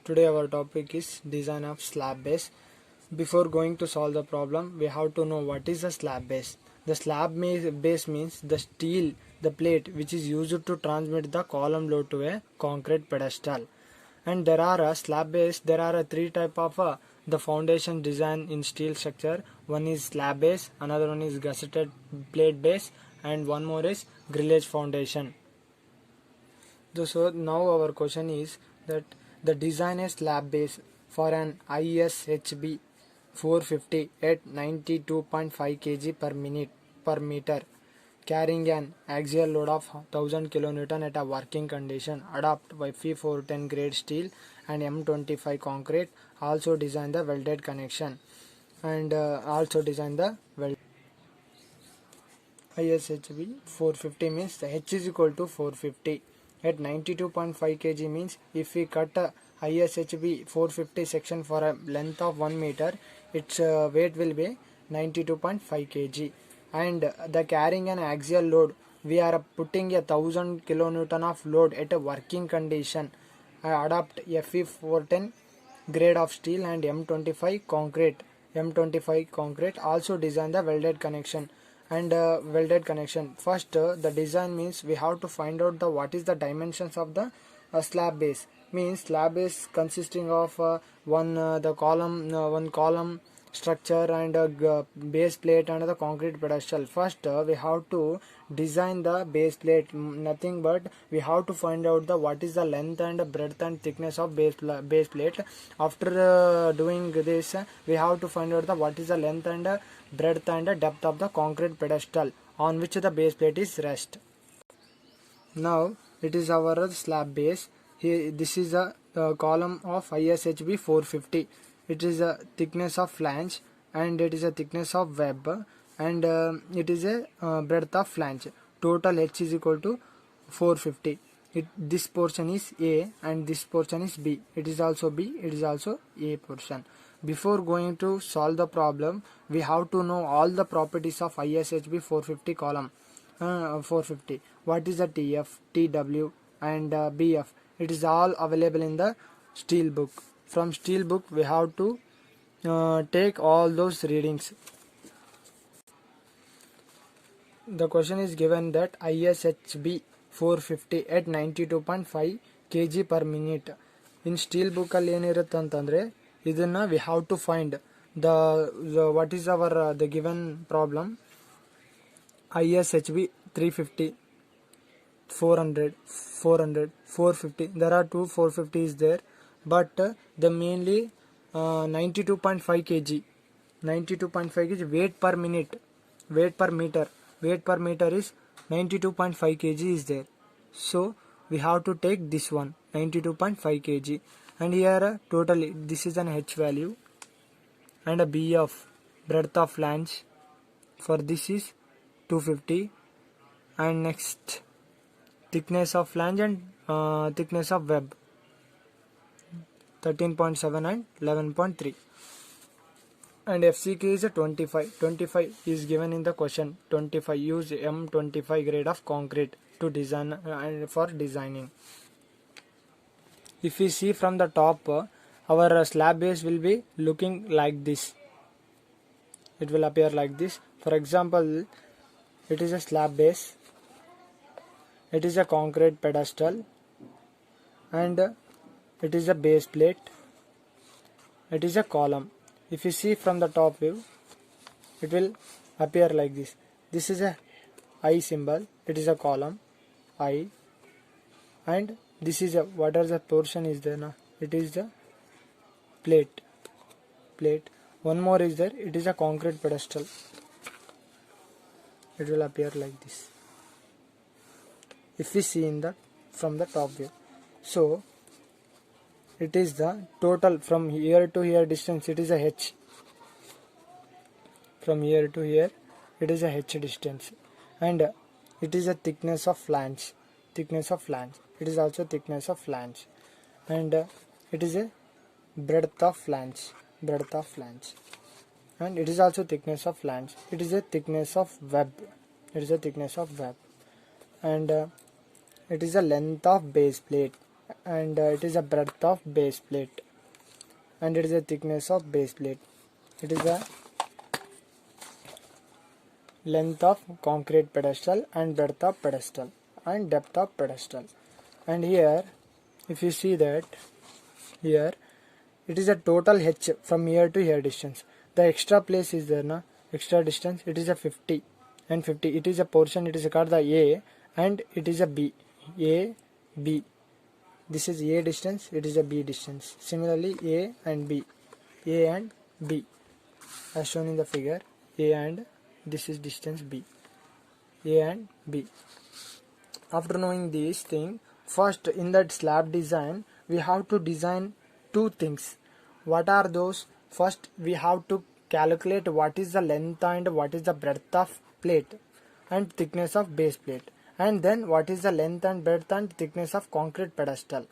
Today our topic is design of slab base. Before going to solve the problem, we have to know what is a slab base. The base means the steel, the plate which is used to transmit the column load to a concrete pedestal. And there are a slab base. There are a three type of the foundation design in steel structure. One is slab base, another one is gusseted plate base, and one more is grillage foundation. So now our question is that the design a slab base for an ISHB 450 at 92.5 kg per meter carrying an axial load of 1000 kN at a working condition. Adopt Fe410 grade steel and M25 concrete. Also design the welded connection and also design the weld. ISHB 450 means the H is equal to 450 at 92.5 kg means if we cut a ISHB 450 section for a length of 1 meter, its weight will be 92.5 kg, and the carrying an axial load, we are putting a 1000 kilonewton of load at a working condition. Adopt Fe410 grade of steel and M25 concrete. Also design the welded connection and welded connection. First the design means we have to find out the what is the dimensions of the slab base. Means slab base consisting of one column structure and a base plate and the concrete pedestal. First we have to design the base plate, nothing but we have to find out the what is the length and breadth and thickness of base plate. After doing this, we have to find out the what is the length and breadth and depth of the concrete pedestal on which the base plate is rest. Now it is our slab base. Here this is a column of ISHB 450. It is a thickness of flange and it is a thickness of web and it is a breadth of flange. Total H is equal to 450. This portion is A and this portion is B. It is also B, it is also A portion. Before going to solve the problem, we have to know all the properties of ISHB 450 column. 450. What is the TF, TW and BF? It is all available in the steel book. From steel book we have to take all those readings. The question is given that ISHB 450 at 92.5 kg per minute. In steel book ಅಲ್ಲಿ ಏನಿರುತ್ತೆ ಅಂತಂದ್ರೆ ಇದನ್ನ we have to find the what is our the given problem. ISHB 350, 400, 450. There are two 450 is there, but the mainly 92.5 kg, 92.5 kg weight per minute, weight per meter is 92.5 kg is there. So we have to take this one 92.5 kg, and here totally this is an H value and a B of breadth of flange for this is 250, and next thickness of flange and thickness of web 13.7 and 11.3, and FCK is a 25 is given in the question. 25 use M25 grade of concrete to design and for designing. If we see from the top, our slab base will be looking like this. It will appear like this. For example, it is a slab base, it is a concrete pedestal, and it is a base plate, it is a column. If you see from the top view, it will appear like this. This is a I symbol, it is a column I, and this is a what are the portion is there now, it is the plate. One more is there, it is a concrete pedestal. It will appear like this if we see in the from the top view. So it is the total from here to here distance, it is a H. From here to here it is a H distance, and it is a thickness of flange. It is also thickness of flange, and it is a breadth of flange, and it is also thickness of flange. It is a thickness of web, and it is a length of base plate. and it is a breadth of base plate, and it is a thickness of base plate. It is a length of concrete pedestal and breadth of pedestal and depth of pedestal. And here if you see that here it is a total h from here to here distance. The extra place is there na, extra distance, it is a 50 and 50. It is a portion, it is called the A and it is a B. A, B. This is A distance, it is a B distance. Similarly A and B. A and B as shown in the figure. A and this is distance B. A and B. After knowing this thing, first in that slab design we have to design two things. What are those? First we have to calculate what is the length and what is the breadth of plate and thickness of base plate, and then what is the length and breadth and thickness of concrete pedestal.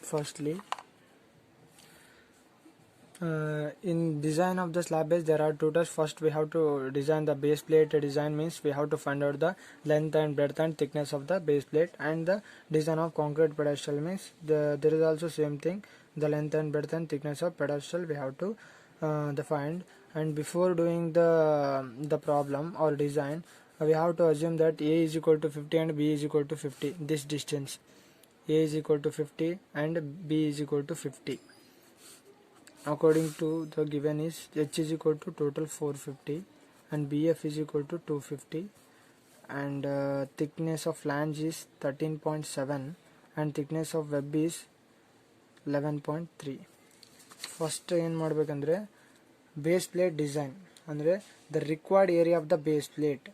Firstly, in design of the slab base there are two tasks. First we have to design the base plate. Design means we have to find out the length and breadth and thickness of the base plate, and the design of concrete pedestal means there is also same thing, the length and breadth and thickness of pedestal we have to find. And before doing the problem or design, we have to assume that A is equal to 50 and B is equal to 50. This distance A is equal to 50 and B is equal to 50. According to the given is H is equal to total 450 and BF is equal to 250, and thickness of flange is 13.7 and thickness of web is 11.3. First ಏನು ಮಾಡಬೇಕಂದ್ರೆ base plate design ಅಂದರೆ the required area of the base plate.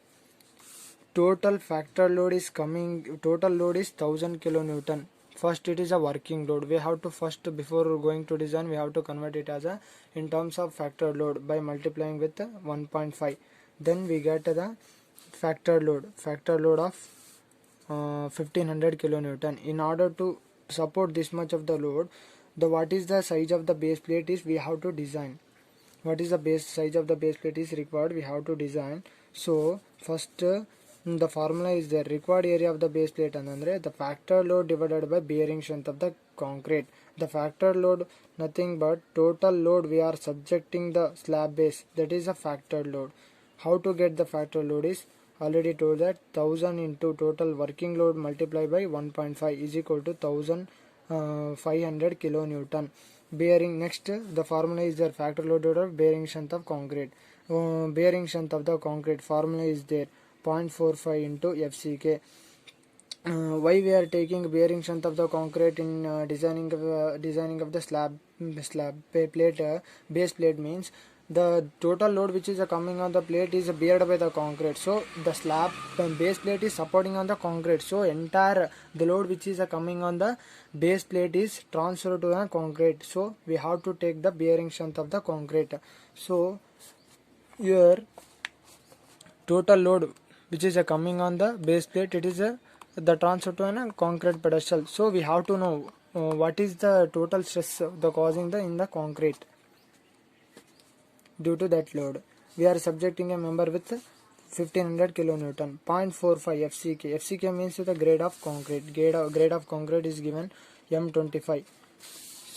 Total factor load is 1000 kilonewton. First it is a working load. We have to first, before going to design, we have to convert it as a in terms of factor load by multiplying with 1.5. Then we get the factor load of 1500 kilonewton. In order to support this much of the load, what is the size of the base plate is we have to design. What is the base size of the base plate is required, we have to design. So first the formula is the required area of the base plate ಅಂದ್ರೆ the factor load divided by bearing strength of the concrete. The factor load nothing but total load we are subjecting the slab base, that is a factor load. How to get the factor load is already told that 1000 into total working load multiplied by 1.5 is equal to 1500 kilonewton. Bearing, next the formula is there, factor load divided by bearing strength of concrete. Bearing strength of the concrete formula is there, 0.45 into FCK. Why we are taking bearing strength of the concrete in designing of the slab plate base plate means the total load which is coming on the plate is beared by the concrete. So the slab base plate is supporting on the concrete, so entire the load which is coming on the base plate is transferred to the concrete. So we have to take the bearing strength of the concrete. So here total load which is coming on the base plate, it is the transfer to a concrete pedestal. So we have to know what is the total stress the causing in the concrete due to that load. We are subjecting a member with 1500 kilonewton, 0.45 FCK. FCK means the grade of concrete. Grade of concrete is given M25.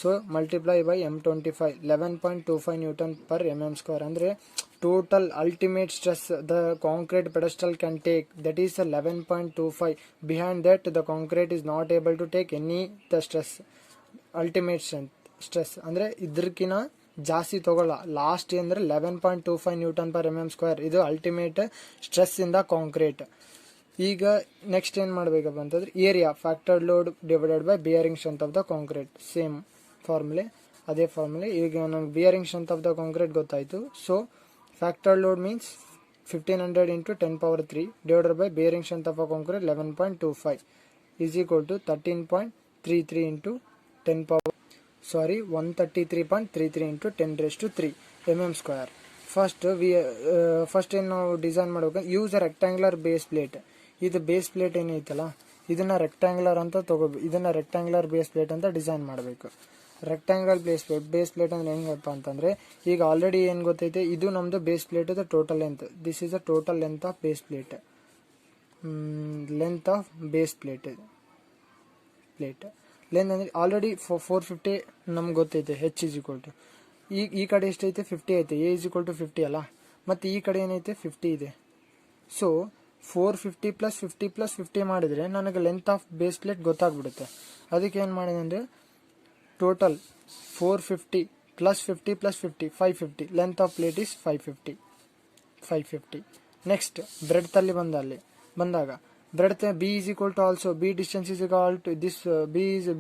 So multiply by M25, 11.25 Newton per mm square. Andre total ultimate stress the concrete pedestal can take, that is 11.25. Behind that the concrete is not able to take any the stress. Ultimate stress ಅಂದ್ರೆ ಇದಕ್ಕಿಂತ ಜಾಸ್ತಿ ತಗೊಳ್ಳ, last ಅಂದ್ರೆ 11.25 newton per mm square. ಇದು ultimate stress in the concrete. ಈಗ next ಏನು ಮಾಡಬೇಕಪ್ಪ ಅಂತಂದ್ರೆ area factor load divided by bearing strength of the concrete. Same formula, ಅದೇ ಫಾರ್ಮುಲೆ. ಈಗ ನಮ್ಗೆ bearing strength of the concrete ಗೊತ್ತಾಯಿತು. So factor load means 1500 into 10 power 3 divided by bearing strength of a concrete 11.25 is equal to 13.33 into 10 power 133.33 into 10 raised to 3 mm square. First ಏನು ನಾವು design ಮಾಡಬೇಕು, use a rectangular base plate. ಇದು base plate ಏನೈತಲ್ಲ ಇದನ್ನ rectangular ಅಂತ ಇದನ್ನ rectangular base plate ಅಂತ design ಮಾಡಬೇಕು. ರೆಕ್ಟ್ಯಾಂಗ್ಯುಲರ್ ಬೇಸ್ ಪ್ಲೇಟ್ ಅಂದ್ರೆ ಹೆಂಗಪ್ಪ ಅಂತಂದ್ರೆ, ಈಗ ಆಲ್ರೆಡಿ ಏನು ಗೊತ್ತೈತೆ, ಇದು ನಮ್ದು base plate total length. This is the total length of base plate. Length of base plate plate. Length ಅಂದರೆ ಆಲ್ರೆಡಿ 450 ನಮ್ಗೆ ಗೊತ್ತೈತೆ, H ಇಸ್ ಈಕ್ವಲ್ ಟು ಈ ಕಡೆ ಎಷ್ಟೈತೆ 50 ಐತೆ, A ಇಸ್ ಈಕ್ವಲ್ ಟು 50 ಅಲ್ಲ, ಮತ್ತು ಈ ಕಡೆ ಏನೈತೆ 50 ಇದೆ. ಸೊ 450 ಪ್ಲಸ್ 50 ಪ್ಲಸ್ 50 ಮಾಡಿದರೆ ನನಗೆ ಲೆಂತ್ ಆಫ್ ಬೇಸ್ ಪ್ಲೇಟ್ ಗೊತ್ತಾಗ್ಬಿಡುತ್ತೆ. ಅದಕ್ಕೆ ಏನು ಮಾಡಿದೆ ಅಂದರೆ total 450 plus 50 plus 50 550, length of plate is 550. Next breadth ಅಲ್ಲಿ ಬಂದಾಗ breadth B is equal to also B distance is equal to this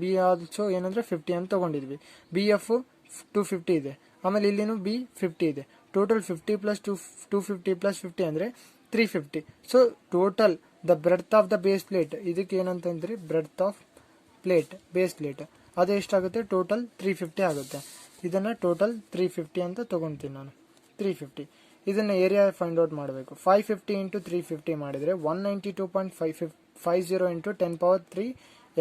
B also ಏನಂದರೆ 50 ಅಂತ ತೊಗೊಂಡಿದ್ವಿ. ಬಿ ಎಫ್ 250 ಇದೆ, ಆಮೇಲೆ ಇಲ್ಲಿನೂ ಬಿ 50 ಇದೆ. ಟೋಟಲ್ 50 ಪ್ಲಸ್ 250 ಪ್ಲಸ್ 50 ಅಂದರೆ 350. So total the breadth of the base plate, ಇದಕ್ಕೆ ಏನಂತಂದ್ರೆ breadth of plate base plate, ಅದು ಎಷ್ಟಾಗುತ್ತೆ ಟೋಟಲ್ 350 ಆಗುತ್ತೆ. ಇದನ್ನು ಟೋಟಲ್ 350 ಅಂತ ತೊಗೊತೀನಿ ನಾನು, 350. ಇದನ್ನು ಏರಿಯಾ ಫೈಂಡ್ ಔಟ್ ಮಾಡಬೇಕು. 550 ಇಂಟು 350 ಮಾಡಿದರೆ 192.50 ಇಂಟು 10³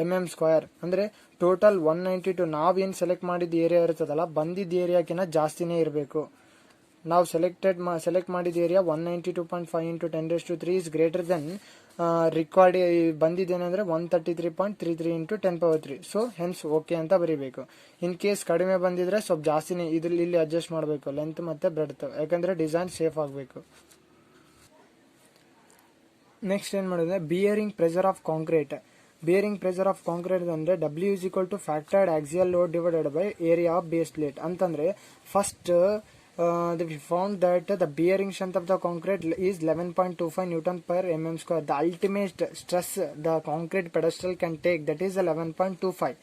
mm², ಅಂದರೆ ಟೋಟಲ್ 192. ನಾವೇನು ಸೆಲೆಕ್ಟ್ ಮಾಡಿದ ಏರಿಯಾ ಇರ್ತದಲ್ಲ, ಬಂದಿದ್ದ ಏರಿಯಾಕಿಂತ ಜಾಸ್ತಿನೇ ಇರಬೇಕು. ನಾವು ಸೆಲೆಕ್ಟ್ ಮಾಡಿದ area 192.5 into 10³ is greater than required. ಬಂದಿದ್ದೇನೆಂದರೆ 133.33 ಇಂಟು 10³ ಸೊ ಹೆನ್ಸ್ ಓಕೆ ಅಂತ ಬರೀಬೇಕು. ಇನ್ ಕೇಸ್ ಕಡಿಮೆ ಬಂದಿದ್ರೆ ಸ್ವಲ್ಪ ಜಾಸ್ತಿನೇ ಇಲ್ಲಿ ಅಡ್ಜಸ್ಟ್ ಮಾಡಬೇಕು ಲೆಂತ್ ಮತ್ತು ಬ್ರೆಡ್ತ್, ಯಾಕಂದರೆ ಡಿಸೈನ್ ಸೇಫ್ ಆಗಬೇಕು. ನೆಕ್ಸ್ಟ್ ಏನು ಮಾಡಿದ್ರೆ bearing pressure of concrete. Bearing pressure of concrete ಅಂದರೆ W is equal to factored axial load divided by area of base plate. ಅಂತಂದರೆ first we found that the bearing strength of the concrete is 11.25 Newton per mm². The ultimate stress the concrete pedestal can take, that is 11.25.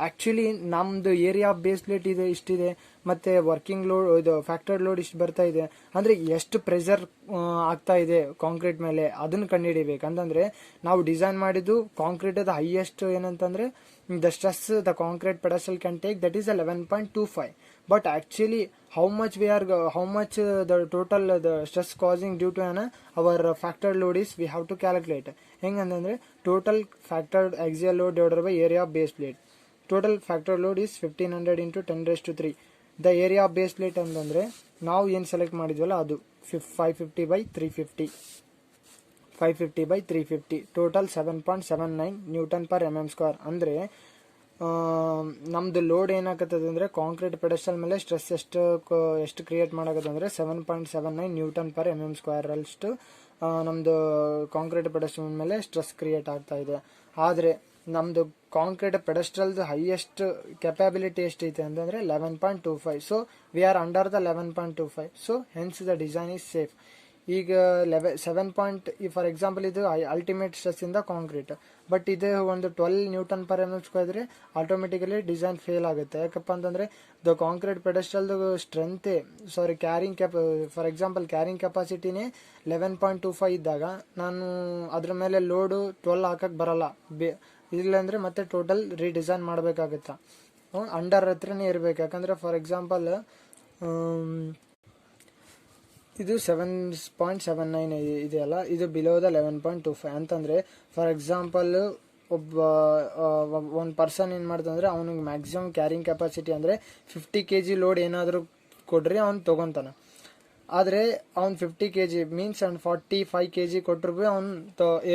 Actually ನಮ್ಮದು area of base plate ಇದೆ ಇಷ್ಟಿದೆ, ಮತ್ತು working load ಇದು ಫ್ಯಾಕ್ಟರ್ಡ್ load ಇಷ್ಟು ಬರ್ತಾ ಇದೆ ಅಂದರೆ ಎಷ್ಟು pressure ಆಗ್ತಾ ಇದೆ ಕಾಂಕ್ರೀಟ್ ಮೇಲೆ ಅದನ್ನು ಕಂಡುಹಿಡಿಬೇಕು. ಅಂತಂದರೆ ನಾವು ಡಿಸೈನ್ ಮಾಡಿದ್ದು ಕಾಂಕ್ರೀಟದ ಹೈಯೆಸ್ಟ್ ಏನಂತಂದರೆ the stress the concrete pedestal can take, that is 11.25. But actually how much the total the stress causing due to our factored load is we have to calculate. ಹೆಂಗಂದ್ರೆ total factored axial load divided by area of base plate. Total factored load is 1500 into 10⁻3. the area of base plate ಅಂತಂದ್ರೆ ನಾವು ಏನು select ಮಾಡಿದ್ವಲ್ಲ ಅದು 550/350 total 7.79 Newton per mm². ಅಂದರೆ ನಮ್ದು load ಏನಾಗತ್ತದ ಅಂದರೆ concrete ಪೆಡೆಸ್ಟಲ್ ಮೇಲೆ stress ಎಷ್ಟು ಕ್ರಿಯೇಟ್ ಮಾಡಕತ್ತಂದ್ರೆ 7.79 ನ್ಯೂಟನ್ ಪರ್ mm² ಅಷ್ಟು ನಮ್ಮದು ಕಾಂಕ್ರೀಟ್ ಪೆಡೆಸ್ಟಲ್ ಮೇಲೆ ಸ್ಟ್ರೆಸ್ ಕ್ರಿಯೇಟ್ ಆಗ್ತಾ ಇದೆ. ಆದರೆ ನಮ್ಮದು ಕಾಂಕ್ರೀಟ್ ಪೆಡೆಸ್ಟಲ್ದು ಹೈಯೆಸ್ಟ್ ಕೆಪಾಬಿಲಿಟಿ ಎಷ್ಟೈತೆ ಅಂತಂದರೆ 11.25. So we R under the 11.25. So hence the design is safe. ಈಗ 7 ಫಾರ್ ಎಕ್ಸಾಂಪಲ್ ಇದು ಅಲ್ಟಿಮೇಟ್ ಸ್ಟ್ರೆಸ್ ಇಂದ ಕಾಂಕ್ರೀಟ್, ಬಟ್ ಇದು ಒಂದು 12 ನ್ಯೂಟನ್ ಪರ್ mm² ಇದ್ರೆ ಆಟೋಮೆಟಿಕಲಿ ಡಿಸೈನ್ ಫೇಲ್ ಆಗುತ್ತೆ. ಯಾಕಪ್ಪ ಅಂತಂದರೆ ದ ಕಾಂಕ್ರೀಟ್ ಪೆಡೆಸ್ಟಲ್ದು ಸ್ಟ್ರೆಂತೆ ಫಾರ್ ಎಕ್ಸಾಂಪಲ್ ಕ್ಯಾರಿಂಗ್ ಕೆಪಾಸಿಟಿನೇ 11.25 ಇದ್ದಾಗ ನಾನು ಅದ್ರ ಮೇಲೆ ಲೋಡು 12 ಹಾಕಕ್ಕೆ ಬರಲ್ಲ. ಇಲ್ಲಾಂದರೆ ಮತ್ತೆ ಟೋಟಲ್ ರೀಡಿಸೈನ್ ಮಾಡಬೇಕಾಗುತ್ತೆ. ಅಂಡರ್ ಹತ್ರನೇ ಇರಬೇಕು. ಯಾಕಂದರೆ ಫಾರ್ ಎಕ್ಸಾಂಪಲ್ ಇದು 7.79 ಇದೆಯಲ್ಲ, ಇದು ಬಿಲೋ ದ 11.25 ಅಂತಂದರೆ ಫಾರ್ ಎಕ್ಸಾಂಪಲ್ ಒಂದು ಪರ್ಸನ್ ಏನು ಮಾಡ್ತಂದ್ರೆ ಅವನಿಗೆ ಮ್ಯಾಕ್ಸಿಮಮ್ ಕ್ಯಾರಿಂಗ್ ಕೆಪಾಸಿಟಿ ಅಂದರೆ 50 kg ಲೋಡ್ ಏನಾದರೂ ಕೊಡ್ರಿ ಅವ್ನು ತೊಗೊತಾನೆ. ಆದರೆ ಅವ್ನು 50 kg ಮೀನ್ಸ್ ಅವ್ನು 45 kg ಕೊಟ್ಟರು ಭೀ ಅವ್ನು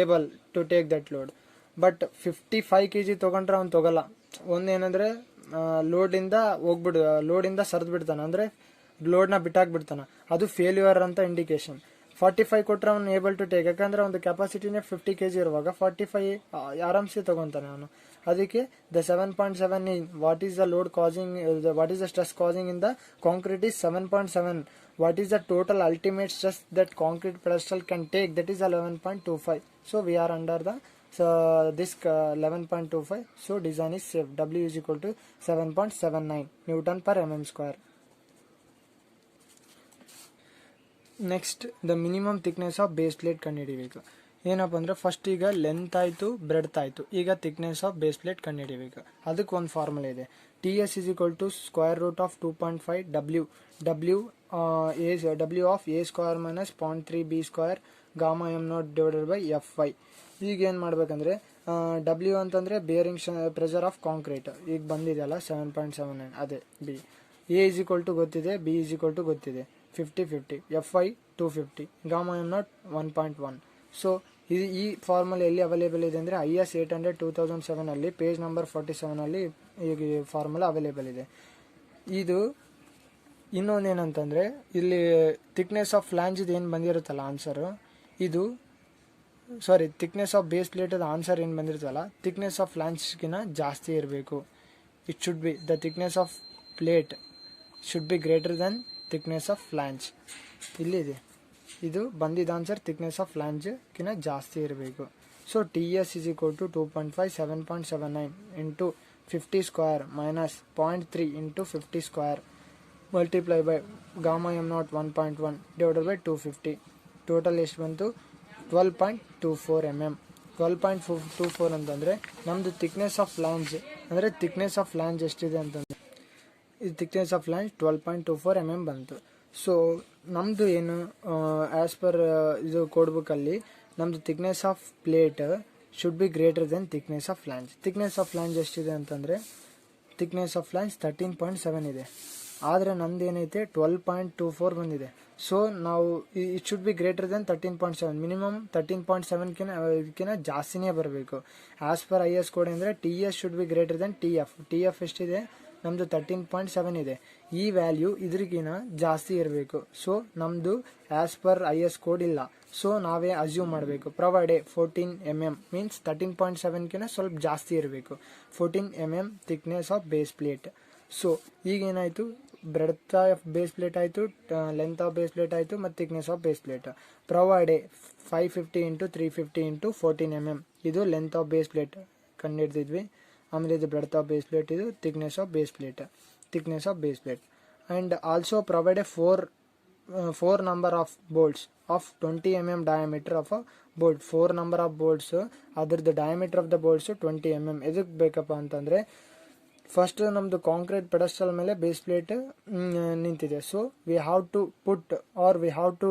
able to take that load. But 55 kg ತೊಗೊಂಡ್ರೆ ಅವ್ನು ತೊಗೊಲ್ಲ. ಒಂದೇನಂದರೆ ಲೋಡಿಂದ ಸರಿದು ಬಿಡ್ತಾನೆ, ಅಂದರೆ ಲೋಡ್ನ ಬಿಟ್ಟಾಕ್ಬಿಡ್ತಾನೆ, ಅದು ಫೇಲ್ಯೂರ್ ಅಂತ ಇಂಡಿಕೇಶನ್. 45 ಕೊಟ್ಟರೆ ಅವ್ನು ಏಬಲ್ ಟು ಟೇಕ್, ಯಾಕಂದರೆ ಒಂದು ಕೆಪಾಸಿಟಿನೇ 50 kg ಇರುವಾಗ 45 ಆರಾಮ್ಸೆ ತೊಗೊತಾನೆ ಅವನು. ಅದಕ್ಕೆ the 7.7 what is the load causing, what is the stress causing in the concrete is 7.7. What is the total ultimate stress that concrete ಪೆಡೆಸ್ಟಲ್ can take, that is 11.25. So we R under the this 11.25. so design is safe. W is equal to 7.79 Newton per mm². Next the minimum thickness of base plate ಕಂಡುಹಿಡಿಬೇಕು. ಏನಪ್ಪ ಅಂದರೆ first ಈಗ length ಆಯಿತು, breadth ಆಯಿತು, ಈಗ thickness of base plate ಕಂಡುಹಿಡಿಬೇಕು. ಅದಕ್ಕೆ ಒಂದು ಫಾರ್ಮುಲಾ ಇದೆ. TS is equal to √2.5 W of A² minus 0.3 B² gamma m0 divided by Fy. ಈಗ ಏನು ಮಾಡ್ಬೇಕಂದ್ರೆ W ಅಂತಂದರೆ ಬೇರಿಂಗ್ ಪ್ರೆಷರ್ ಆಫ್ ಕಾಂಕ್ರೀಟ್ ಈಗ ಬಂದಿದೆಯಲ್ಲ 7.79, ಅದೇ B. A is equal to ಗೊತ್ತಿದೆ, B is equal to ಗೊತ್ತಿದೆ, 50-50. Fy 250, gamma m0 1.1. ಸೊ ಈ ಫಾರ್ಮುಲಾ ಎಲ್ಲಿ ಅವೈಲೇಬಲ್ ಇದೆ ಅಂದರೆ IS 800 2007 ಅಲ್ಲಿ ಪೇಜ್ ನಂಬರ್ 47 ಅಲ್ಲಿ ಈ ಫಾರ್ಮುಲಾ ಅವೈಲೇಬಲ್ ಇದೆ. ಇದು ಇನ್ನೊಂದೇನಂತಂದರೆ ಇಲ್ಲಿ ಥಿಕ್ನೆಸ್ ಆಫ್ ಫ್ಲಾಂಜ್ ಏನು ಬಂದಿರುತ್ತಲ್ಲ ಆನ್ಸರು, ಇದು ಥಿಕ್ನೆಸ್ ಆಫ್ ಬೇಸ್ ಪ್ಲೇಟದ ಆನ್ಸರ್ ಏನು ಬಂದಿರುತ್ತಲ್ಲ ಥಿಕ್ನೆಸ್ ಆಫ್ ಫ್ಲಾಂಜ್ಗಿನ ಜಾಸ್ತಿ ಇರಬೇಕು. It should be the thickness of plate should be greater than thickness of flange. ಇಲ್ಲಿದೆ, ಇದು ಬಂದಿದ್ದ ಆನ್ಸರ್ ಥಿಕ್ನೆಸ್ ಆಫ್ ಫ್ಲಾಂಜ್ಗಿನ ಜಾಸ್ತಿ ಇರಬೇಕು. So TS is equal to 2.5 7.79 into 50 square minus 0.3 into 50 square multiply by gamma m0 1.1 divided by 250. Total ಎಷ್ಟು ಬಂತು? 12.24 mm. 12.24 ಅಂತಂದರೆ ನಮ್ಮದು ಥಿಕ್ನೆಸ್ ಆಫ್ ಫ್ಲಾಂಜ್ ಅಂದರೆ ಥಿಕ್ನೆಸ್ ಆಫ್ ಫ್ಲಾಂಜ್ ಎಷ್ಟಿದೆ ಅಂತಂದರೆ ಇದು ಥಿಕ್ನೆಸ್ ಆಫ್ ಫ್ಲಾಂಜ್ 12.24 mm ಬಂತು. ಸೊ ನಮ್ಮದು ಏನು ಆ್ಯಸ್ ಪರ್ ಇದು ಕೋಡ್ ಬುಕ್ಕಲ್ಲಿ ನಮ್ಮದು thickness of plate should be greater than thickness of flange. Thickness of flange ಎಷ್ಟಿದೆ ಅಂತಂದರೆ ಥಿಕ್ನೆಸ್ ಆಫ್ ಫ್ಲಾಂಜ್ 13.7 ಇದೆ, ಆದರೆ ನಮ್ದು ಏನೈತೆ 12.24 ಬಂದಿದೆ. ಸೊ ನಾವು it should be greater then 13.7, minimum 13.7 ಜಾಸ್ತಿನೇ ಬರಬೇಕು. ಆ್ಯಸ್ ಪರ್ IS ಕೋಡ್ ಅಂದರೆ TS should be greater then TF ಎಷ್ಟಿದೆ? ನಮ್ಮದು 13.7 ಇದೆ. ಈ ವ್ಯಾಲ್ಯೂ ಇದ್ರಿಗಿನ ಜಾಸ್ತಿ ಇರಬೇಕು. ಸೊ ನಮ್ಮದು ಆ್ಯಸ್ ಪರ್ IS ಕೋಡ್ ಇಲ್ಲ. ಸೊ ನಾವೇ ಅಸ್ಯೂಮ್ ಮಾಡಬೇಕು. ಪ್ರೊವೈಡೆ 14 mm ಮೀನ್ಸ್ 13.7 ಸ್ವಲ್ಪ ಜಾಸ್ತಿ ಇರಬೇಕು. 14 mm thickness of base plate. So ಈಗೇನಾಯಿತು, ಬ್ರೆಡ್ತ್ ಆಫ್ ಬೇಸ್ ಪ್ಲೇಟ್ ಆಯಿತು, ಲೆಂತ್ ಆಫ್ ಬೇಸ್ ಪ್ಲೇಟ್ ಆಯಿತು, ಮತ್ತು thickness of base plate. Provide 550 into 350 into 14 mm ಇದು ಲೆಂತ್ ಆಫ್ ಬೇಸ್ ಪ್ಲೇಟ್ ಕಂಡುಹಿಡಿದಿದ್ವಿ. ಆಮೇಲೆ ಇದು ಬ್ರೆಡ್ತ್ ಆಫ್ ಬೇಸ್ ಪ್ಲೇಟ್, ಇದು thickness of base plate. And also provide 4 number of bolts of 20 mm diameter of a bolt. 4 number of bolts, ಅದ್ರದ್ದು diameter of the bolts 20 mm. ಎದಕ್ಕೆ ಬೇಕಪ್ಪ ಅಂತಂದರೆ first ನಮ್ಮದು concrete pedestal ಮೇಲೆ base plate ನಿಂತಿದೆ. So we have to put or we have to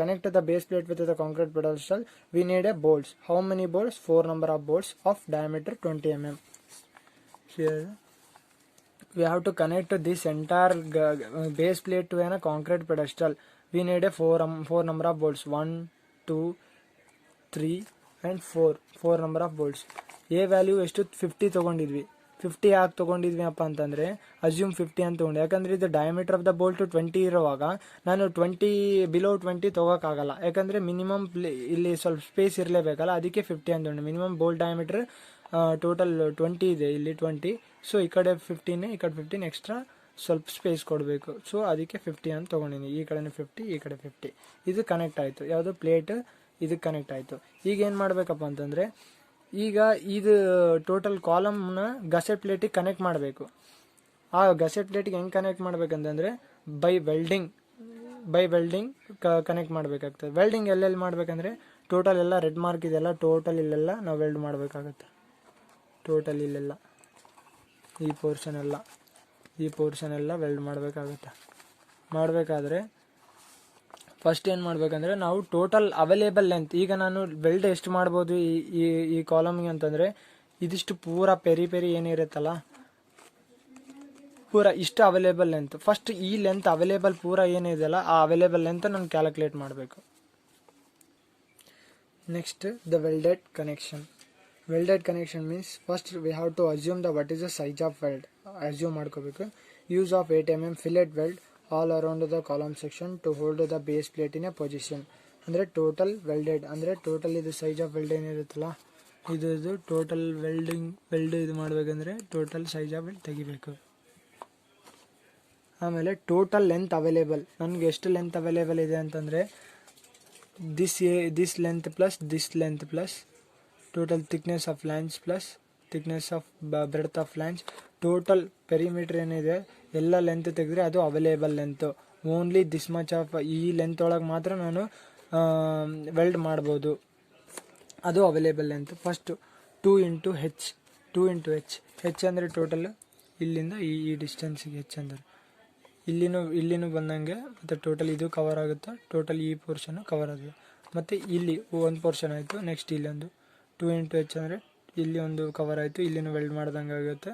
connect the base plate with the concrete pedestal. We need a bolts. How many bolts? 4 number of bolts of diameter 20 mm. Here we have to connect this entire base plate to a concrete pedestal. We need a 4 number of bolts. 1, 2, 3 and 4 number of bolts. A value ಎಷ್ಟು 50 ತೊಗೊಂಡಿದ್ವಿ. 50 ಯಾಕೆ ತೊಗೊಂಡಿದ್ವಿ ಅಪ್ಪ ಅಂತಂದರೆ assume 50 ಅಂತ ತೊಗೊಂಡು, ಯಾಕಂದರೆ ಇದು diameter of the bolt 20 ಇರುವಾಗ ನಾನು 20 ಬಿಲೋ 20 ತೊಗೋಕ್ಕಾಗಲ್ಲ, ಯಾಕಂದರೆ ಮಿನಿಮಮ್ ಇಲ್ಲಿ ಸ್ವಲ್ಪ ಸ್ಪೇಸ್ ಇರಲೇಬೇಕಲ್ಲ, ಅದಕ್ಕೆ 50 ಅಂತ ತೊಗೊಂಡು. ಮಿನಿಮಮ್ ಬೋಲ್ಟ್ ಡಯಾಮೀಟರ್ ಟೋಟಲ್ 20 ಇದೆ, ಇಲ್ಲಿ 20. ಸೊ ಈ ಕಡೆ 15, ಈ ಕಡೆ 15 ಎಕ್ಸ್ಟ್ರಾ ಸ್ವಲ್ಪ ಸ್ಪೇಸ್ ಕೊಡಬೇಕು. ಸೊ ಅದಕ್ಕೆ 50 ಅಂತ ತೊಗೊಂಡಿನಿ. ಈ ಕಡೆ 50, ಈ ಕಡೆ 50. ಇದು ಕನೆಕ್ಟ್ ಆಯಿತು. ಯಾವುದು ಪ್ಲೇಟ್ ಇದಕ್ಕೆ ಕನೆಕ್ಟ್ ಆಯಿತು. ಈಗ ಏನು ಮಾಡಬೇಕಪ್ಪ ಅಂತಂದರೆ ಈಗ ಇದು ಟೋಟಲ್ ಕಾಲಮ್ನ ಗಸೆಟ್ ಪ್ಲೇಟಿಗೆ ಕನೆಕ್ಟ್ ಮಾಡಬೇಕು. ಆ ಗಸೆಟ್ ಪ್ಲೇಟಿಗೆ ಹೆಂಗೆ ಕನೆಕ್ಟ್ ಮಾಡ್ಬೇಕಂತಂದರೆ ಬೈ ವೆಲ್ಡಿಂಗ್ ಕನೆಕ್ಟ್ ಮಾಡಬೇಕಾಗ್ತದೆ. ವೆಲ್ಡಿಂಗ್ ಎಲ್ಲೆಲ್ಲಿ ಮಾಡಬೇಕಂದ್ರೆ ಟೋಟಲ್ ಎಲ್ಲ ರೆಡ್ ಮಾರ್ಕ್ ಇದೆಲ್ಲ ಟೋಟಲ್ ಇಲ್ಲೆಲ್ಲ ನಾವು ವೆಲ್ಡ್ ಮಾಡಬೇಕಾಗತ್ತೆ. ಟೋಟಲ್ ಇಲ್ಲೆಲ್ಲ ಈ ಪೋರ್ಷನ್ ಎಲ್ಲ ವೆಲ್ಡ್ ಮಾಡಬೇಕಾಗುತ್ತೆ. ಮಾಡಬೇಕಾದ್ರೆ ಫಸ್ಟ್ ಏನು ಮಾಡಬೇಕಂದ್ರೆ ನಾವು ಟೋಟಲ್ ಅವೈಲೇಬಲ್ ಲೆಂತ್, ಈಗ ನಾನು ವೆಲ್ಡ್ ಎಷ್ಟು ಮಾಡ್ಬೋದು ಈ ಕಾಲಮ್ಗೆ ಅಂತಂದರೆ ಇದಿಷ್ಟು ಪೂರ ಪೆರಿ ಏನಿರುತ್ತಲ್ಲ ಪೂರ ಇಷ್ಟು ಅವೈಲೇಬಲ್ ಲೆಂತ್. ಫಸ್ಟ್ ಈ ಲೆಂತ್ ಅವೈಲೇಬಲ್ ಪೂರ ಏನಿದೆಯಲ್ಲ ಆ ಅವೈಲೇಬಲ್ ಲೆಂತ್ ನಾನು ಕ್ಯಾಲ್ಕುಲೇಟ್ ಮಾಡಬೇಕು. Next the welded connection. Welded connection means first we have to assume what is the size of weld. Assume ಮಾಡ್ಕೋಬೇಕು. Use of 8 mm fillet weld all around the column section to hold the base plate in a position. ಅಂದರೆ total welded ಅಂದರೆ total ಇದು size of weld ಏನಿರುತ್ತಲ್ಲ ಇದು total weld ಇದು ಮಾಡಬೇಕಂದ್ರೆ total size of weld ತೆಗಿಬೇಕು. ಆಮೇಲೆ total length available, ನನಗೆ ಎಷ್ಟು ಲೆಂತ್ ಅವೈಲೇಬಲ್ ಇದೆ ಅಂತಂದರೆ this length plus total thickness of flange plus thickness of breadth of flange, total perimeter ಏನಿದೆ ಎಲ್ಲ ಲೆಂತ್ ತೆಗೆದ್ರೆ ಅದು available length. Only this much of ಈ ಲೆಂತ್ ಒಳಗೆ ಮಾತ್ರ ನಾನು ವೆಲ್ಡ್ ಮಾಡ್ಬೋದು, ಅದು available length. First 2 into h. ಹೆಚ್ ಅಂದರೆ ಟೋಟಲ್ ಇಲ್ಲಿಂದ ಈ ಡಿಸ್ಟೆನ್ಸಿಗೆ ಹೆಚ್ ಅಂದರೆ ಇಲ್ಲಿನೂ ಬಂದಂಗೆ ಮತ್ತು ಟೋಟಲ್ ಇದು ಕವರ್ ಆಗುತ್ತೆ. ಟೋಟಲ್ ಈ ಪೋರ್ಷನ್ನು ಕವರ್ ಆಗುತ್ತೆ. ಮತ್ತು ಇಲ್ಲಿ ಒಂದು ಪೋರ್ಷನ್ ಆಯಿತು. ನೆಕ್ಸ್ಟ್ ಇಲ್ಲೊಂದು 2 into h ಅಂದರೆ ಇಲ್ಲಿ ಒಂದು ಕವರ್ ಆಯಿತು, ಇಲ್ಲಿನೂ ವೆಲ್ಡ್ ಮಾಡ್ದಂಗೆ ಆಗುತ್ತೆ,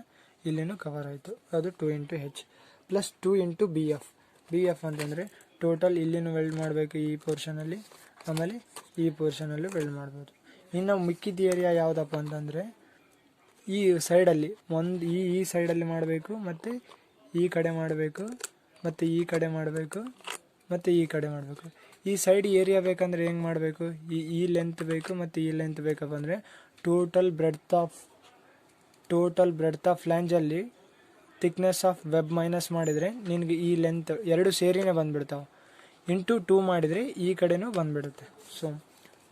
ಇಲ್ಲಿನೂ ಕವರ್ ಆಯಿತು, ಅದು 2 into h plus 2 into B F ಅಂತಂದರೆ ಟೋಟಲ್ ಇಲ್ಲಿನೂ ವೆಲ್ಡ್ ಮಾಡಬೇಕು ಈ ಪೋರ್ಷನಲ್ಲಿ, ಆಮೇಲೆ ಈ ಪೋರ್ಷನಲ್ಲಿ ವೆಲ್ಡ್ ಮಾಡ್ಬೋದು. ಇನ್ನು ಮಿಕ್ಕಿದ ಏರಿಯಾ ಯಾವುದಪ್ಪ ಅಂತಂದರೆ ಈ ಸೈಡಲ್ಲಿ ಈ ಸೈಡಲ್ಲಿ ಮಾಡಬೇಕು, ಮತ್ತು ಈ ಕಡೆ ಮಾಡಬೇಕು, ಮತ್ತು ಈ ಕಡೆ ಮಾಡಬೇಕು, ಮತ್ತು ಈ ಕಡೆ ಮಾಡಬೇಕು. ಈ ಸೈಡ್ ಏರಿಯಾ ಬೇಕಂದ್ರೆ ಹೆಂಗೆ ಮಾಡಬೇಕು, ಈ ಲೆಂತ್ ಬೇಕು ಮತ್ತು ಈ ಲೆಂತ್ ಬೇಕಪ್ಪ ಅಂದರೆ ಟೋಟಲ್ ಬ್ರೆಡ್ತ್ ಆಫ್ ಫ್ಲ್ಯಾಂಜಲ್ಲಿ ಥಿಕ್ನೆಸ್ ಆಫ್ ವೆಬ್ ಮೈನಸ್ ಮಾಡಿದರೆ ನಿನಗೆ ಈ ಲೆಂತ್ ಎರಡು ಸೇರಿನೇ ಬಂದುಬಿಡ್ತಾವೆ. ಇಂಟು 2 ಮಾಡಿದರೆ ಈ ಕಡೆನೂ ಬಂದುಬಿಡುತ್ತೆ. So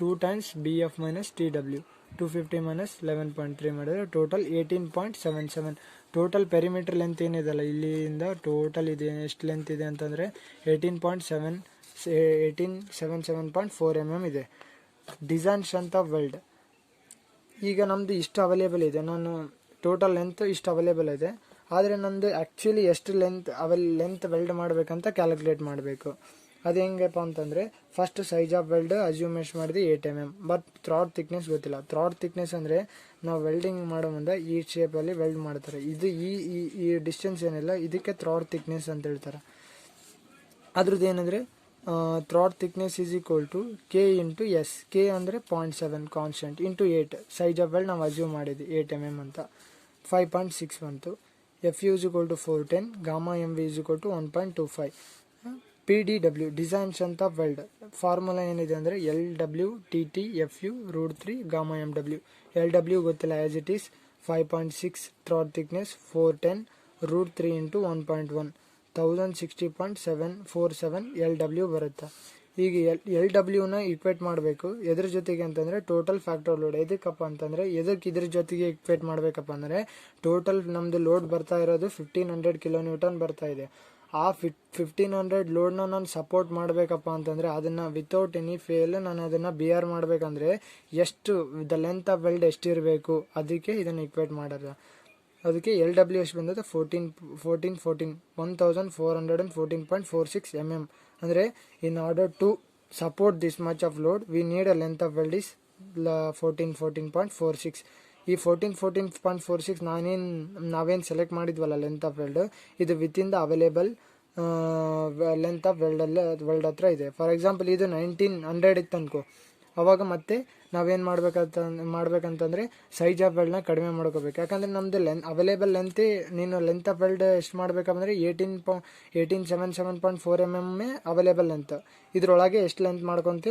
2 times BF minus TW 250 minus 11.3 ಮಾಡಿದರೆ ಟೋಟಲ್ 18.77. ಟೋಟಲ್ ಪೆರಿಮೀಟರ್ ಲೆಂತ್ ಏನಿದೆಲ್ಲ ಇಲ್ಲಿಂದ ಟೋಟಲ್ ಇದೆ ಎಷ್ಟು ಲೆಂತ್ ಇದೆ ಅಂತಂದರೆ 1877.4 mm ಇದೆ. ಡಿಸೈನ್ ಸ್ಟ್ರೆಂತ್ ಆಫ್ ವೆಲ್ಡ್ ಈಗ ನಮ್ಮದು ಇಷ್ಟು ಅವೈಲೇಬಲ್ ಇದೆ, ನಾನು ಟೋಟಲ್ ಲೆಂತ್ ಇಷ್ಟು ಅವೈಲೇಬಲ್ ಇದೆ. ಆದರೆ ನಂದು ಆ್ಯಕ್ಚುಲಿ ಎಷ್ಟು ಲೆಂತ್ ವೆಲ್ಡ್ ಮಾಡಬೇಕಂತ ಕ್ಯಾಲ್ಕುಲೇಟ್ ಮಾಡಬೇಕು. ಅದು ಹೆಂಗಪ್ಪ ಅಂತಂದರೆ first size of weld assume ಎಷ್ಟು ಮಾಡಿದ್ವಿ 8 mm, ಬಟ್ ಥ್ರಾಡ್ ಥಿಕ್ನೆಸ್ ಗೊತ್ತಿಲ್ಲ. ಥ್ರಾಡ್ ಥಿಕ್ನೆಸ್ ಅಂದರೆ ನಾವು ವೆಲ್ಡಿಂಗ್ ಮಾಡೋ ಮುಂದೆ ಈ ಶೇಪಲ್ಲಿ ವೆಲ್ಡ್ ಮಾಡ್ತಾರೆ. ಇದು ಈ ಡಿಸ್ಟೆನ್ಸ್ ಏನಿಲ್ಲ ಇದಕ್ಕೆ ಥ್ರಾಡ್ ಥಿಕ್ನೆಸ್ ಅಂತ ಹೇಳ್ತಾರೆ. ಅದ್ರದ್ದು ಏನಂದರೆ throat thickness is equal to K into S. K ಅಂದರೆ 0.7 constant into 8. Size of weld ನಾವು ಅಸ್ಯೂಮ್ ಮಾಡಿದ್ವಿ 8 mm ಅಂತ 5.6 ಬಂತು. FU is equal to 410, gamma MV is equal to 1.25. PDW design strength of weld formula ಏನಿದೆ ಅಂದರೆ LWTTFU √3 gamma MW. LW ಗೊತ್ತಿಲ್ಲ as it is 5.6 throat thickness 410 √3 into 1.1 1060.747 LW ಬರುತ್ತೆ. ಈಗ LWನ equate ಮಾಡಬೇಕು ಎದ್ರ ಜೊತೆಗೆ ಅಂತಂದರೆ ಟೋಟಲ್ ಫ್ಯಾಕ್ಟರ್ ಲೋಡ್. ಎದಕ್ಕಪ್ಪ ಅಂತಂದರೆ ಇದ್ರ ಜೊತೆಗೆ ಇಕ್ವೇಟ್ ಮಾಡಬೇಕಪ್ಪ ಅಂದರೆ ಟೋಟಲ್ ನಮ್ಮದು ಲೋಡ್ ಬರ್ತಾ ಇರೋದು 1500 kN ಬರ್ತಾ ಇದೆ. ಆ 1500 ಲೋಡ್ನ ನಾನು ಸಪೋರ್ಟ್ ಮಾಡಬೇಕಪ್ಪ ಅಂತಂದರೆ ಅದನ್ನು ವಿತೌಟ್ ಎನಿ ಫೇಲ್ ನಾನು ಅದನ್ನು ಬಿಯರ್ ಮಾಡಬೇಕಂದ್ರೆ ಎಷ್ಟು ದ ಲೆಂತ್ ಆಫ್ ವೆಲ್ಡ್ ಎಷ್ಟಿರಬೇಕು ಅದಕ್ಕೆ ಇದನ್ನು ಇಕ್ವೇಟ್ ಮಾಡೋದು. ಅದಕ್ಕೆ LW ಎಷ್ಟು ಬಂದದ್ದು 1414.46 mm. ಅಂದರೆ in order to support this much of load we need a length of weld is 1414.46. ಈ 1414.46 ನಾವೇನು ಸೆಲೆಕ್ಟ್ ಮಾಡಿದ್ವಲ್ಲ ಲೆಂತ್ ಆಫ್ ವೆಲ್ಡ್ ಇದು within the available length of weld ಹತ್ರ ಇದೆ. ಫಾರ್ ಎಕ್ಸಾಂಪಲ್ ಇದು 1900 ಇತ್ತು ಅನ್ಕೋ, ಅವಾಗ ಮತ್ತೆ ನಾವೇನು ಮಾಡ್ಬೇಕಂತಂದರೆ ಸೈಜ್ ಆಫ್ ವೆಲ್ಡ್ನ ಕಡಿಮೆ ಮಾಡ್ಕೋಬೇಕು. ಯಾಕಂದರೆ ನಮ್ಮದು ಅವೈಲೇಬಲ್ ಲೆಂತ್ ನೀನು ಲೆಂತ್ ಆಫ್ ವೆಲ್ಡ್ ಎಷ್ಟು ಮಾಡಬೇಕಂದ್ರೆ 1877.4 mm ಅವೈಲೇಬಲ್ ಲೆಂತ್. ಇದರೊಳಗೆ ಎಷ್ಟು ಲೆಂತ್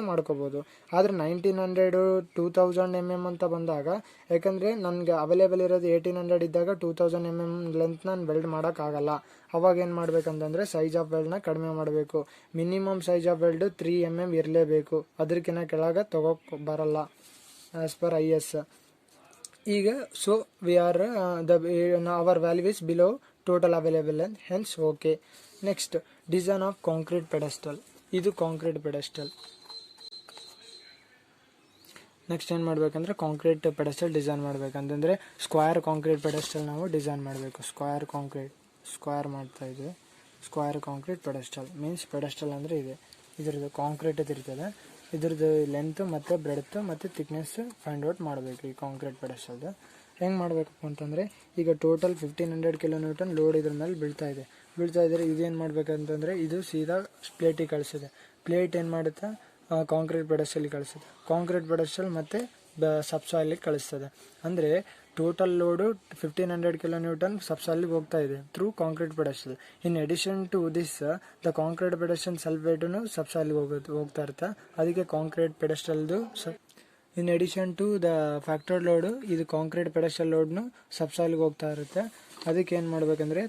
ಮಾಡ್ಕೋಬೋದು. ಆದರೆ 1900 2000 mm ಅಂತ ಬಂದಾಗ ಯಾಕಂದರೆ ನನಗೆ ಅವೈಲೇಬಲ್ ಇರೋದು 1800 ಇದ್ದಾಗ 2000 mm ಲೆಂತ್ ನಾನು ವೆಲ್ಡ್ ಮಾಡೋಕ್ಕಾಗಲ್ಲ. ಅವಾಗ ಏನು ಮಾಡ್ಬೇಕಂತಂದರೆ ಸೈಜ್ ಆಫ್ ವೆಲ್ಡ್ನ ಕಡಿಮೆ ಮಾಡಬೇಕು. Minimum size of weld 3 mm ಇರಲೇಬೇಕು, ಅದಕ್ಕಿಂತ ಕೆಳಗೆ ಬರಲ್ಲ ಆಸ್ ಪರ್ IS. ಈಗ so we are our value is below total available length, hence okay. Next design of concrete pedestal. ಇದು ಕಾಂಕ್ರೀಟ್ ಪೆಡೆಸ್ಟಲ್. ನೆಕ್ಸ್ಟ್ ಏನು ಮಾಡಬೇಕಂದ್ರೆ ಕಾಂಕ್ರೀಟ್ ಪೆಡೆಸ್ಟಲ್ ಡಿಸೈನ್ ಮಾಡಬೇಕಂತಂದರೆ square concrete pedestal ನಾವು ಡಿಸೈನ್ ಮಾಡಬೇಕು. ಸ್ಕ್ವೇರ್ ಮಾಡ್ತಾ ಇದ್ವಿ. Square concrete pedestal means pedestal ಅಂದರೆ ಇದೆ, ಇದ್ರದ್ದು ಕಾಂಕ್ರೀಟ್ ಇರ್ತದೆ, ಇದ್ರದ್ದು ಲೆಂತ್ ಮತ್ತು ಬ್ರೆಡ್ತ್ ಮತ್ತು ಥಿಕ್ನೆಸ್ ಫೈಂಡ್ ಔಟ್ ಮಾಡಬೇಕು. ಈ ಕಾಂಕ್ರೀಟ್ ಪೆಡೆಸ್ಟಲ್ದು ಹೆಂಗೆ ಮಾಡಬೇಕಪ್ಪ ಅಂತಂದರೆ ಈಗ ಟೋಟಲ್ 1500 kN ಲೋಡ್ ಇದ್ರ ಮೇಲೆ ಬೀಳ್ತಾ ಇದ್ದರೆ ಇದೇನು ಮಾಡಬೇಕಂತಂದರೆ ಇದು ಸೀದಾ ಪ್ಲೇಟಿಗೆ ಕಳಿಸಿದೆ. ಪ್ಲೇಟ್ ಏನು ಮಾಡುತ್ತಾ ಕಾಂಕ್ರೀಟ್ ಪೆಡೆಸ್ಟಲ್ಗೆ ಕಳಿಸುತ್ತೆ. ಕಾಂಕ್ರೀಟ್ ಪೆಡೆಸ್ಟಲ್ ಮತ್ತು ಸಬ್ಸಾಯಿಲಿಗೆ ಕಳಿಸ್ತದೆ. ಅಂದರೆ ಟೋಟಲ್ ಲೋಡು 1500 kN ಸಬ್ಸಾಯಿಲಿಗೆ ಹೋಗ್ತಾ ಇದೆ through concrete pedestal. In addition to this the concrete pedestal sulphate ಸಬ್ಸಾಯಿಲಿಗೆ ಹೋಗ್ತಾ ಇರುತ್ತೆ. ಅದಕ್ಕೆ ಕಾಂಕ್ರೀಟ್ ಪೆಡೆಸ್ಟಲ್ದು in addition to the factor load ಇದು ಕಾಂಕ್ರೀಟ್ ಪೆಡೆಸ್ಟಲ್ ಲೋಡ್ನು ಸಬ್ಸಾಯಿಲಿಗೆ ಹೋಗ್ತಾ ಇರುತ್ತೆ. ಅದಕ್ಕೆ ಏನು ಮಾಡಬೇಕಂದ್ರೆ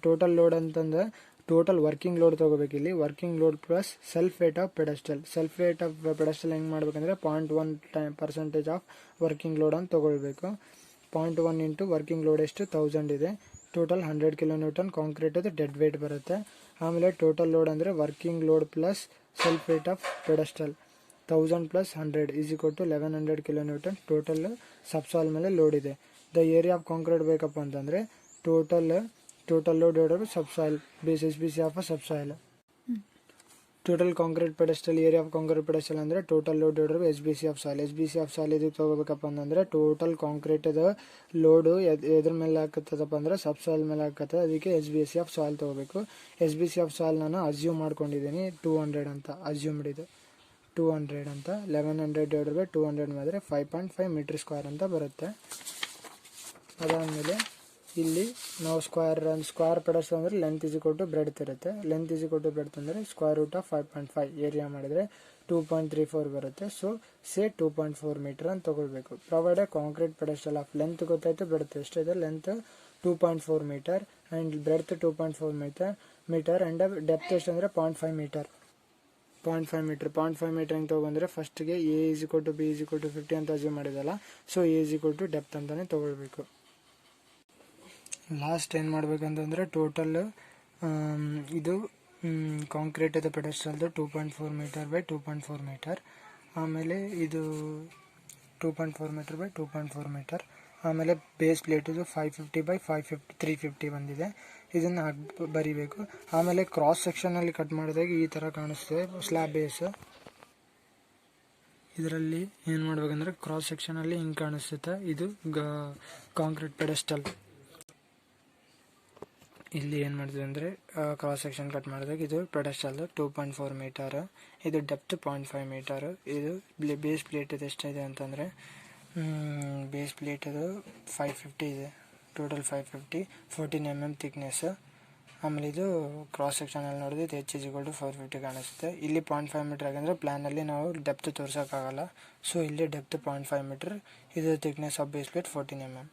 ಟೋಟಲ್ ಲೋಡ್ ಅಂತಂದ್ರೆ ಟೋಟಲ್ ವರ್ಕಿಂಗ್ ಲೋಡ್ ತೊಗೋಬೇಕು. ಇಲ್ಲಿ working load plus self weight of pedestal. Self weight of pedestal ಹೆಂಗೆ ಮಾಡಬೇಕಂದ್ರೆ 0.1% ಆಫ್ ವರ್ಕಿಂಗ್ ಲೋಡ್ ಅಂತ ತೊಗೊಳ್ಬೇಕು. 0.1 ಇಂಟು ವರ್ಕಿಂಗ್ ಲೋಡ್ ಎಷ್ಟು 1000 ಇದೆ. ಟೋಟಲ್ 100 kN ಕಾಂಕ್ರೀಟ್ ಅದು ಡೆಡ್ ವೇಟ್ ಬರುತ್ತೆ. ಆಮೇಲೆ ಟೋಟಲ್ ಲೋಡ್ ಅಂದರೆ working load plus self weight of pedestal 1000 plus 100 is equal to 1100 kN total subsoil ಮೇಲೆ ಲೋಡ್ ಇದೆ. ದ ಏರಿಯಾ ಆಫ್ ಕಾಂಕ್ರೀಟ್ ಬೇಕಪ್ಪ ಅಂತಂದರೆ total load subsoil SBC of subsoil. Total concrete pedestal area of concrete pedestal ಅಂದರೆ total load SBC of soil. SBC of soil ಇದಕ್ಕೆ ತೊಗೋಬೇಕಪ್ಪ ಅಂತಂದರೆ total ಕಾಂಕ್ರೀಟದ load ಎದ್ರ ಮೇಲೆ ಹಾಕತ್ತದಪ್ಪ ಅಂದರೆ ಸಬ್ಸಾಯಿಲ್ ಮೇಲೆ ಹಾಕತ್ತೆ. ಅದಕ್ಕೆ SBC ಆಫ್ ಸಾಯಿಲ್ ತೊಗೋಬೇಕು. SBC ಆಫ್ ಸಾಯಿಲ್ ನಾನು ಅಸ್ಯೂಮ್ ಮಾಡ್ಕೊಂಡಿದ್ದೀನಿ 200 ಅಂತ ಅಸ್ಯೂಮ್ಡ್ ಇದು 200 ಅಂತ 1100/200 ಮಾಡಿದ್ರೆ 5.5 ಮೀಟರ್ ಸ್ಕ್ವೇರ್ ಅಂತ ಬರುತ್ತೆ. ಅದಾದಮೇಲೆ ಇಲ್ಲಿ ನಾವು ಸ್ಕ್ವೇರ್ ಪೆಡಸ್ಟಲ್ ಅಂದರೆ ಲೆಂತ್ = ಬ್ರೆಡ್ತ್ ಇರುತ್ತೆ. ಲೆಂತ್ = ಬ್ರೆಡ್ತ್ ಅಂದರೆ √5.5 ಏರಿಯಾ ಮಾಡಿದರೆ 2.34 ಬರುತ್ತೆ. ಸೊ ಸೇ 2.4 ಮೀಟರ್ ಅಂತ ತಗೊಳ್ಬೇಕು. Provided concrete pedestal of length ಗೊತ್ತಾಯಿತು, ಬ್ರೆಡ್ತ್ ಎಷ್ಟಿದೆ, length 2.4 metre and breadth 2.4 metre and depth ಎಷ್ಟು ಅಂದರೆ 0.5 ಮೀಟರ್. 0.5 ಮೀಟರ್ ಹೆಂಗೆ ತೊಗೊಂಡ್ರೆ ಫಸ್ಟಿಗೆ A = B = 50 ಅಂತ ಅಸ್ಯೂಮ್ ಮಾಡಿದಲ್ಲ. ಸೊ A = ಡೆಪ್ತ್ ಅಂತಲೇ ತೊಗೊಳ್ಬೇಕು. ಲಾಸ್ಟ್ ಏನು ಮಾಡಬೇಕಂತಂದರೆ ಟೋಟಲ್ ಇದು ಕಾಂಕ್ರೀಟ್ ಇದೆ ಪೆಡಸ್ಟಲ್ದು 2.4 ಮೀಟರ್/2.4 ಮೀಟರ್. ಆಮೇಲೆ ಇದು 2.4 ಮೀಟರ್/2.4 ಮೀಟರ್. ಆಮೇಲೆ ಬೇಸ್ ಪ್ಲೇಟ್ ಇದು 550/550 350 ಬಂದಿದೆ. ಇದನ್ನು ಬರಿಬೇಕು. ಆಮೇಲೆ ಕ್ರಾಸ್ ಸೆಕ್ಷನಲ್ಲಿ ಕಟ್ ಮಾಡಿದಾಗ ಈ ಥರ ಕಾಣಿಸ್ತದೆ ಸ್ಲ್ಯಾಬ್ ಬೇಸ್. ಇದರಲ್ಲಿ ಏನು ಮಾಡಬೇಕಂದ್ರೆ ಕ್ರಾಸ್ ಸೆಕ್ಷನಲ್ಲಿ ಹಿಂಗೆ ಕಾಣಿಸುತ್ತೆ. ಇದು ಕಾಂಕ್ರೀಟ್ ಪೆಡಸ್ಟಲ್. ಇಲ್ಲಿ ಏನು ಮಾಡ್ತೀವಿ ಅಂದರೆ ಕ್ರಾಸ್ ಸೆಕ್ಷನ್ ಕಟ್ ಮಾಡಿದಾಗ ಇದು ಪೆಡಸ್ಟಲ್ದು 2.4 ಮೀಟರ್, ಇದು ಡೆಪ್ತ್ 0.5 ಮೀಟರ್. ಇದು ಬೇಸ್ ಪ್ಲೇಟ್ ಇದು ಎಷ್ಟಿದೆ ಅಂತಂದರೆ ಬೇಸ್ ಪ್ಲೇಟ್ ಇದು 550 ಇದೆ, ಟೋಟಲ್ 550, 14 mm ಥಿಕ್ನೆಸ್. ಆಮೇಲೆ ಇದು ಕ್ರಾಸ್ ಸೆಕ್ಷನಲ್ಲಿ ನೋಡಿದ್ರೆ ಇದು H = 450 ಕಾಣಿಸುತ್ತೆ. ಇಲ್ಲಿ 0.5 ಮೀಟರ್ ಯಾಕಂದರೆ ಪ್ಲ್ಯಾನಲ್ಲಿ ನಾವು ಡೆಪ್ತ್ ತೋರ್ಸೋಕ್ಕಾಗಲ್ಲ. ಸೊ ಇಲ್ಲಿ ಡೆಪ್ತ್ 0.5 ಮೀಟರ್. ಇದು thickness of base plate 14 mm.